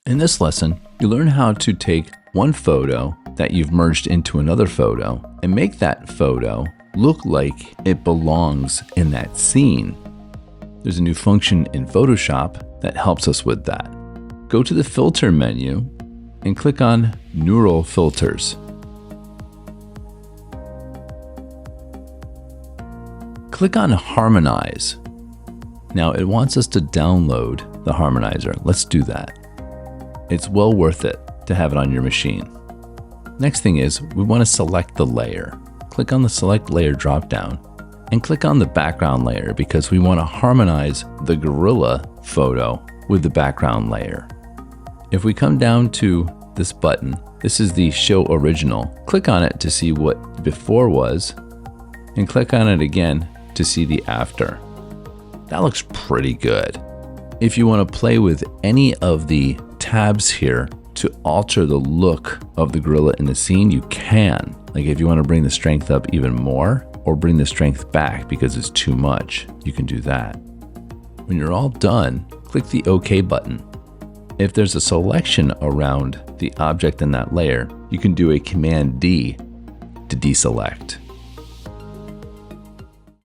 In this lesson, you learn how to take one photo that you've merged into another photo and make that photo look like it belongs in that scene. There's a new function in Photoshop that helps us with that. Go to the Filter menu and click on Neural Filters. Click on Harmonize. Now it wants us to download the harmonizer. Let's do that. It's well worth it to have it on your machine. Next thing is we want to select the layer. Click on the Select Layer dropdown and click on the background layer because we want to harmonize the gorilla photo with the background layer. If we come down to this button, this is the Show Original. Click on it to see what before was and click on it again to see the after. That looks pretty good. If you want to play with any of the tabs here to alter the look of the gorilla in the scene, you can. Like if you want to bring the strength up even more or bring the strength back because it's too much, you can do that. When you're all done, click the OK button. If there's a selection around the object in that layer, you can do a Command D to deselect.